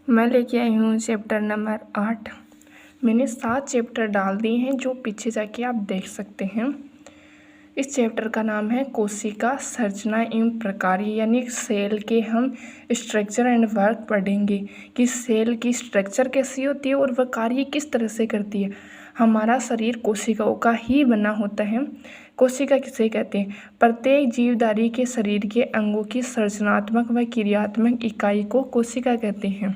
मैं लेके आई हूँ चैप्टर नंबर 8। मैंने 7 चैप्टर डाल दिए हैं जो पीछे जाके आप देख सकते हैं। इस चैप्टर का नाम है कोशिका संरचना एवं प्रकार्य, यानी सेल के हम स्ट्रक्चर एंड वर्क पढ़ेंगे कि सेल की स्ट्रक्चर कैसी होती है और वह कार्य किस तरह से करती है। हमारा शरीर कोशिकाओं का ही बना होता है। कोशिका किसे कहते हैं? प्रत्येक जीवधारी के शरीर के अंगों की संरचनात्मक व क्रियात्मक इकाई को कोशिका कहते हैं।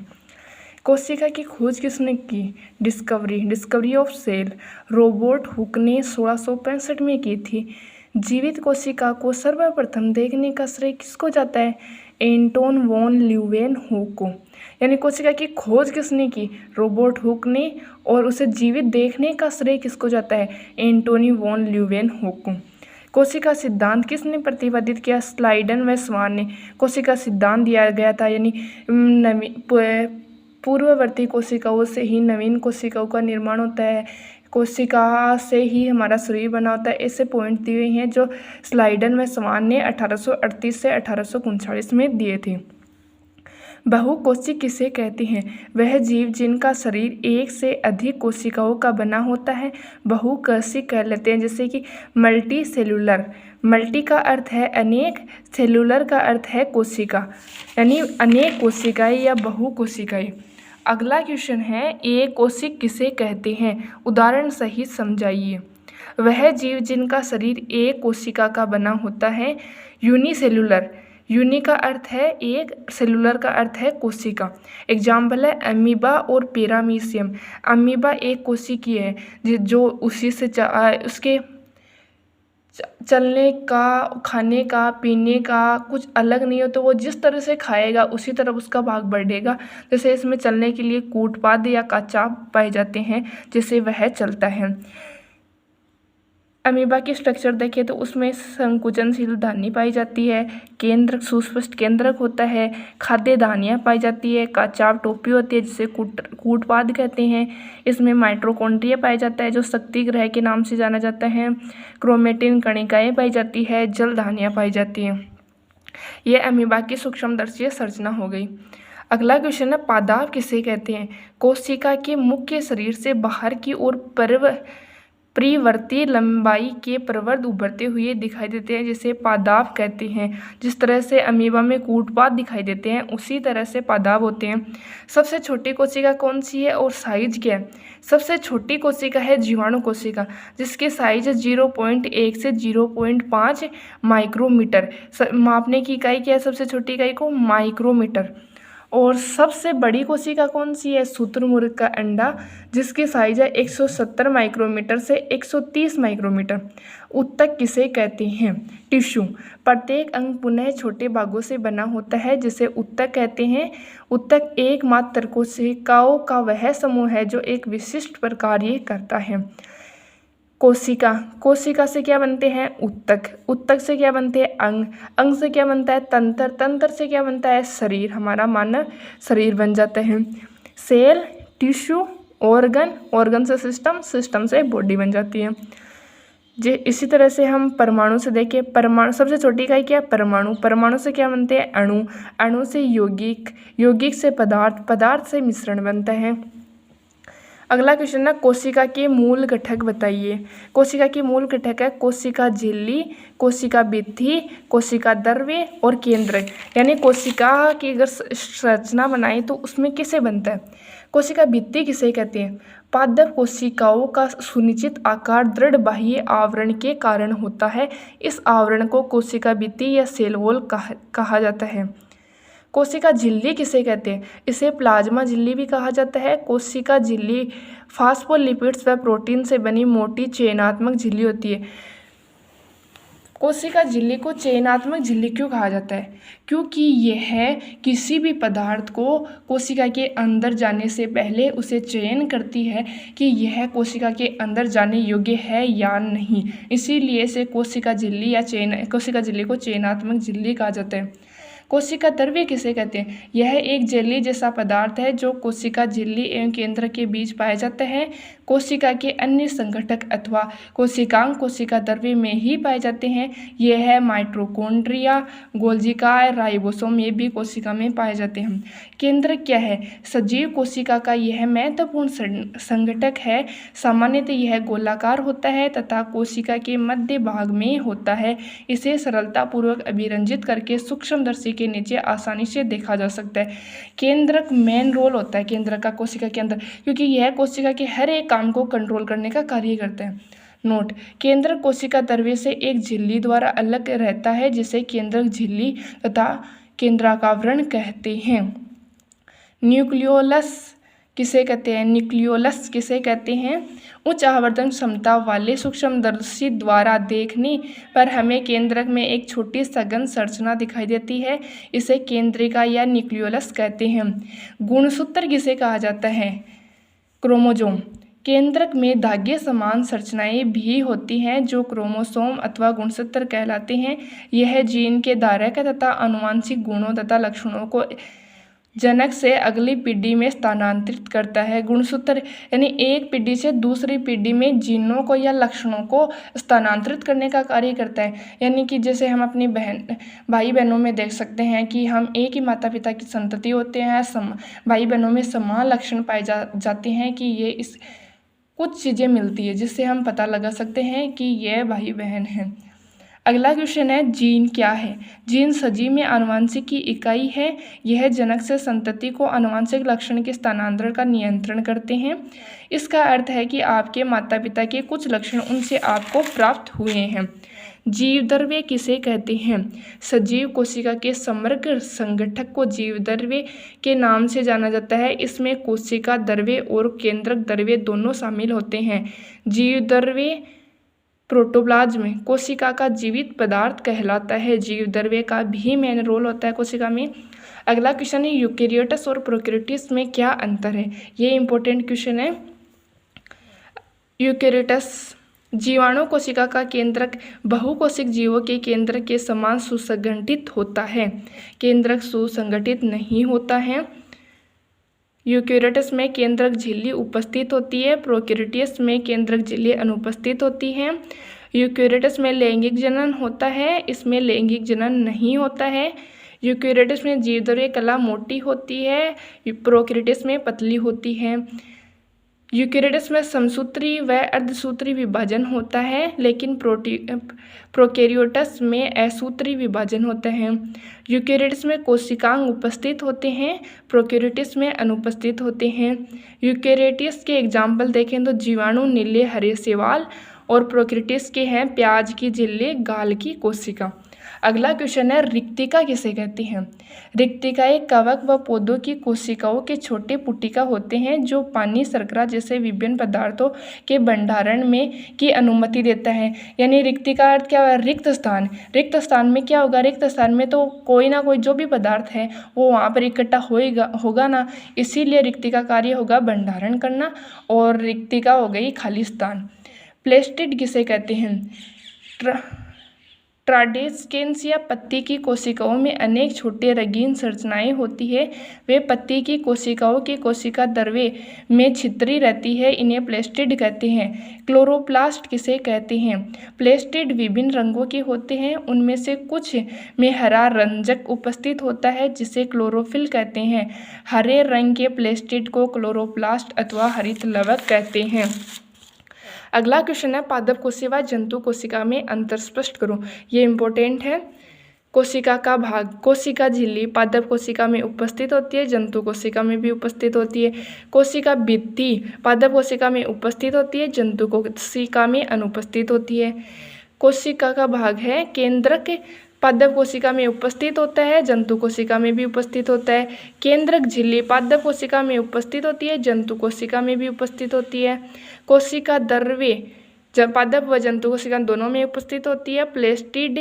कोशिका की खोज किसने की? Discovery of cell Robert Hooke ने 1665 में की थी। जीवित कोशिका को सर्वप्रथम देखने का श्रेय किसको जाता है? एंटोन वॉन ल्यूवेनहुक को। यानी कोशिका की खोज किसने की? रॉबर्ट हुक ने। और उसे जीवित देखने का श्रेय किसको जाता है? एंटोनी वॉन ल्यूवेनहुक को। कोशिका सिद्धांत किसने प्रतिपादित किया? स्लाइडन व स्वान ने कोशिका सिद्धांत दिया गया था, यानी पूर्ववर्ती कोशिकाओं से ही नवीन कोशिकाओं का निर्माण होता है, कोशिका से ही हमारा शरीर बना होता है। ऐसे पॉइंट दिए हुए हैं जो स्लाइडन व स्वान ने 1838 से 1839 में दिए थे। बहुकोशिक किसे कहते हैं? वह जीव जिनका शरीर एक से अधिक कोशिकाओं का बना होता है बहुकोशिक कहलाते हैं। जैसे कि मल्टी सेलुलर, मल्टी का अर्थ है अनेक, सेलुलर का अर्थ है कोशिका, यानी अनेक कोशिकाएं या बहुकोशिकाएं। अगला क्वेश्चन है एक कोशिक किसे कहते हैं? उदाहरण सहित समझाइए। वह जीव जिनका शरीर एक कोशिका का बना होता है। यूनिसेलुलर, यूनि का अर्थ है एक, सेलुलर का अर्थ है कोशिका। एग्जाम्पल है अमीबा और पैरामीशियम। अमीबा एक कोशिकीय है जो उसी से उसके चलने का, खाने का, पीने का कुछ अलग नहीं हो, तो वो जिस तरह से खाएगा उसी तरह उसका भाग बढ़ेगा। जैसे इसमें चलने के लिए कूटपाद या कच्चा पाए जाते हैं जिससे वह चलता है। अमीबा की स्ट्रक्चर देखें तो उसमें संकुचनशील धानी पाई जाती है, केंद्रक सुस्पष्ट केंद्रक होता है, खाद्य धानियाँ पाई जाती है, कचाव टोपी होती है जिसे कूटपाद कहते हैं। इसमें माइटोकॉन्ड्रिया पाया जाता है जो शक्ति ग्रह के नाम से जाना जाता है। क्रोमेटिन कणिकाएँ पाई जाती है, जल धानियाँ पाई जाती हैं। यह अमीबा की सूक्ष्मदर्शीय संरचना हो गई। अगला क्वेश्चन है पादाप किसे कहते हैं? कोशिका के मुख्य शरीर से बाहर की ओर परिवर्ती लंबाई के प्रवर्ध उभरते हुए दिखाई देते हैं जिसे पादाप कहते हैं। जिस तरह से अमीबा में कूटपाद दिखाई देते हैं उसी तरह से पादाप होते हैं। सबसे छोटी कोशिका कौन सी है और साइज क्या है? सबसे छोटी कोशिका है जीवाणु कोशिका जिसके साइज 0.1 से 0.5 माइक्रोमीटर। मापने की इकाई क्या है? सबसे छोटी इकाई को माइक्रोमीटर। और सबसे बड़ी कोशिका कौन सी है? शुतुरमुर्ग का अंडा जिसकी साइज है 170 माइक्रोमीटर से 130 माइक्रोमीटर। उत्तक किसे कहते हैं? टिश्यू। प्रत्येक अंग पुनः छोटे भागों से बना होता है जिसे उत्तक कहते हैं। उत्तक एकमात्र कोशिकाओं का वह समूह है जो एक विशिष्ट प्रकार करता है। कोशिका, कोशिका से क्या बनते हैं? उत्तक, उत्तक से क्या बनते हैं? अंग, अंग से क्या बनता है? तंत्र, तंत्र से क्या बनता है? शरीर, हमारा मानव शरीर बन जाता है। सेल, टिश्यू, ऑर्गन, ऑर्गन से सिस्टम, सिस्टम से बॉडी बन जाती है। जी इसी तरह से हम परमाणु से देखें। परमाणु सबसे छोटी इकाई क्या है? परमाणु। परमाणु से क्या बनते हैं? अणु, अणु से यौगिक, यौगिक से पदार्थ, पदार्थ से मिश्रण बनता है। अगला क्वेश्चन है कोशिका के मूल घटक बताइए। कोशिका के मूल घटक है कोशिका झिल्ली, कोशिका भित्ति, कोशिका द्रव्य और केंद्रक। यानी कोशिका की अगर संरचना बनाए तो उसमें किसे बनता है? कोशिका भित्ति किसे कहते हैं? पादप कोशिकाओं का सुनिश्चित आकार दृढ़ बाह्य आवरण के कारण होता है। इस आवरण को कोशिका भित्ति या सेल वॉल कहा जाता है। कोशिका झिल्ली किसे कहते हैं? इसे प्लाज्मा झिल्ली भी कहा जाता है। कोशिका झिल्ली फास्फोलिपिड्स व प्रोटीन से बनी मोटी चयनात्मक झिल्ली होती है। कोशिका झिल्ली को चयनात्मक झिल्ली क्यों कहा जाता है? क्योंकि यह किसी भी पदार्थ को कोशिका के अंदर जाने से पहले उसे चयन करती है कि यह कोशिका के अंदर जाने योग्य है या नहीं। इसीलिए इसे कोशिका झिल्ली या कोशिका झिल्ली को चयनात्मक झिल्ली कहा जाता है। कोशिका द्रव्य किसे कहते हैं? यह एक जेली जैसा पदार्थ है जो कोशिका झिल्ली एवं केंद्र के बीच पाया जाता है। कोशिका के अन्य संघटक अथवा कोशिकांग कोशिका द्रव्य में ही पाए जाते हैं। यह है माइटोकॉन्ड्रिया, गोल्जिका, राइबोसोम, ये भी कोशिका में पाए जाते हैं। केंद्रक क्या है? सजीव कोशिका का यह महत्वपूर्ण संघटक है। सामान्यतः यह गोलाकार होता है तथा कोशिका के मध्य भाग में होता है। इसे सरलतापूर्वक अभिरंजित करके सूक्ष्मदर्शी के नीचे आसानी से देखा जा सकता है। केंद्रक मेन रोल होता है केंद्रक का कोशिका के अंदर, क्योंकि यह कोशिका के हर एक काम को कंट्रोल करने का कार्य करता है। नोट: केंद्रक कोशिका द्रव्य से एक झिल्ली द्वारा अलग रहता है जिसे केंद्रक झिल्ली तथा केंद्रकावरण कहते हैं। न्यूक्लियोलस किसे कहते हैं? न्यूक्लियोलस किसे कहते हैं? उच्च आवर्धन क्षमता वाले सूक्ष्मदर्शी द्वारा देखने पर हमें केंद्रक में एक छोटी सघन संरचना दिखाई देती है। इसे केंद्रिका या न्यूक्लियोलस कहते हैं। गुणसूत्र किसे कहा जाता है? क्रोमोसोम। केंद्रक में धागे समान संरचनाएं भी होती हैं जो क्रोमोसोम अथवा गुणसूत्र कहलाते हैं। यह जीन के धारक तथा आनुवंशिक गुणों तथा लक्षणों को जनक से अगली पीढ़ी में स्थानांतरित करता है। गुणसूत्र यानी एक पीढ़ी से दूसरी पीढ़ी में जीनों को या लक्षणों को स्थानांतरित करने का कार्य करता है। यानी कि जैसे हम अपनी भाई बहनों में देख सकते हैं कि हम एक ही माता पिता की संतति होते हैं, भाई बहनों में समान लक्षण पाए जाते हैं कि ये इस कुछ चीज़ें मिलती है जिससे हम पता लगा सकते हैं कि ये भाई बहन हैं। अगला क्वेश्चन है, जीन क्या है? जीन सजीव में आनुवंशिक की इकाई है। यह जनक से संतति को आनुवंशिक लक्षण के स्थानांतरण का नियंत्रण करते हैं। इसका अर्थ है कि आपके माता पिता के कुछ लक्षण उनसे आपको प्राप्त हुए हैं। जीव द्रव्य किसे कहते हैं? सजीव कोशिका के समग्र संगठक को जीव द्रव्य के नाम से जाना जाता है। इसमें कोशिका द्रव्य और केंद्रक द्रव्य दोनों शामिल होते हैं। जीव द्रव्य प्रोटोप्लाज्म कोशिका का जीवित पदार्थ कहलाता है। जीव द्रव्य का भी मेन रोल होता है कोशिका में। अगला क्वेश्चन है, यूकेरियोट्स और प्रोकैरियोट्स में क्या अंतर है? ये इंपॉर्टेंट क्वेश्चन है। यूकेरियोट्स जीवाणु कोशिका का केंद्रक बहुकोशिक जीवों के केंद्रक के समान सुसंगठित होता है। केंद्रक सुसंगठित नहीं होता है। यूकेरियोट्स में केंद्रक झिल्ली उपस्थित होती है। प्रोकैरियोट्स में केंद्रक झिल्ली अनुपस्थित होती है। यूकेरियोट्स में लैंगिक जनन होता है, इसमें लैंगिक जनन नहीं होता है। यूकेरियोट्स में जीवद्रव्य कला मोटी होती है, प्रोकैरियोट्स में पतली होती है। यूकेरियोट्स में समसूत्री व अर्धसूत्री विभाजन होता है, लेकिन प्रोकैरियोट्स में असूत्री विभाजन होता है। यूकेरियोट्स में कोशिकांग उपस्थित होते हैं, प्रोकैरियोट्स में अनुपस्थित होते हैं। यूकेरियोट्स के एग्जाम्पल देखें तो जीवाणु, नीले हरे शैवाल, और प्रोकैरियोट्स के हैं प्याज की झिल्ली, गाल की कोशिका। अगला क्वेश्चन है, रिक्तिका किसे कहते हैं? रिक्तिकाएं कवक व पौधों की कोशिकाओं के छोटे पुटिका होते हैं जो पानी, शर्करा जैसे विभिन्न पदार्थों के भंडारण में की अनुमति देता है। यानी रिक्तिका अर्थ क्या है? रिक्त स्थान। रिक्त स्थान में क्या होगा? रिक्त स्थान में तो कोई ना कोई जो भी पदार्थ है वो वहाँ पर इकट्ठा होगा ना, इसीलिए रिक्तिका कार्य होगा भंडारण करना, और रिक्तिका हो गई खाली स्थान। प्लेस्टिड किसे कहते हैं? ट्राडेस्केंस या पत्ती की कोशिकाओं में अनेक छोटे रंगीन संरचनाएं होती है। वे पत्ती की कोशिकाओं के कोशिका द्रव्य में छितरी रहती है, इन्हें प्लेस्टिड कहते हैं। क्लोरोप्लास्ट किसे कहते हैं? प्लेस्टिड विभिन्न रंगों के होते हैं, उनमें से कुछ में हरा रंजक उपस्थित होता है जिसे क्लोरोफिल कहते हैं। हरे रंग के प्लेस्टिड को क्लोरोप्लास्ट अथवा हरित लवक कहते हैं। अगला क्वेश्चन है, पादप कोशिका व जंतु कोशिका में अंतर स्पष्ट करो। ये इंपॉर्टेंट है। कोशिका का भाग, कोशिका झिल्ली पादप कोशिका में उपस्थित होती है, जंतु कोशिका में भी उपस्थित होती है। कोशिका भित्ति पादप कोशिका में उपस्थित होती है, जंतु कोशिका में अनुपस्थित होती है। कोशिका का भाग है केंद्रक, पादप कोशिका में उपस्थित होता है, जंतु कोशिका में भी उपस्थित होता है। केंद्रक झिल्ली पादप कोशिका में उपस्थित होती है, जंतु कोशिका में भी उपस्थित होती है। कोशिका द्रव्य पादप व जंतु कोशिका दोनों में उपस्थित होती है। प्लेस्टिड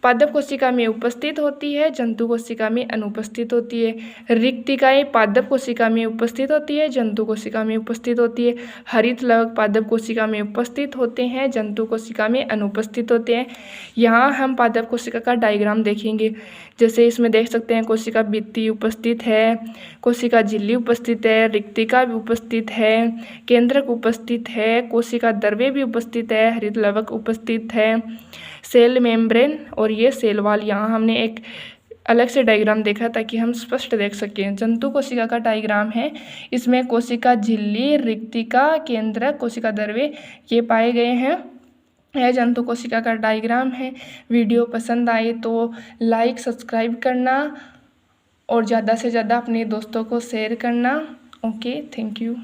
पादप कोशिका में उपस्थित होती है, जंतु कोशिका में अनुपस्थित होती है। रिक्तिकाएं पादप कोशिका में उपस्थित होती है, जंतु कोशिका में उपस्थित होती है। हरित लवक पादप कोशिका में उपस्थित होते हैं, जंतु कोशिका में अनुपस्थित होते हैं। यहाँ हम पादप कोशिका का डायग्राम देखेंगे। जैसे इसमें देख सकते हैं कोशिका भित्ति उपस्थित है, कोशिका झिल्ली उपस्थित है, रिक्तिका भी उपस्थित है, केंद्रक उपस्थित है, कोशिका द्रव्य भी उपस्थित है, हरित लवक उपस्थित है, सेल मेम्ब्रेन और ये सेल वॉल। यहाँ हमने एक अलग से डायग्राम देखा ताकि हम स्पष्ट देख सकें। जंतु कोशिका का डायग्राम है, इसमें कोशिका झिल्ली, रिक्तिका, केंद्रक, कोशिका द्रव्य ये पाए गए हैं। यह जंतु कोशिका का डायग्राम है। वीडियो पसंद आए तो लाइक सब्सक्राइब करना और ज़्यादा से ज़्यादा अपने दोस्तों को शेयर करना। Okay, thank you.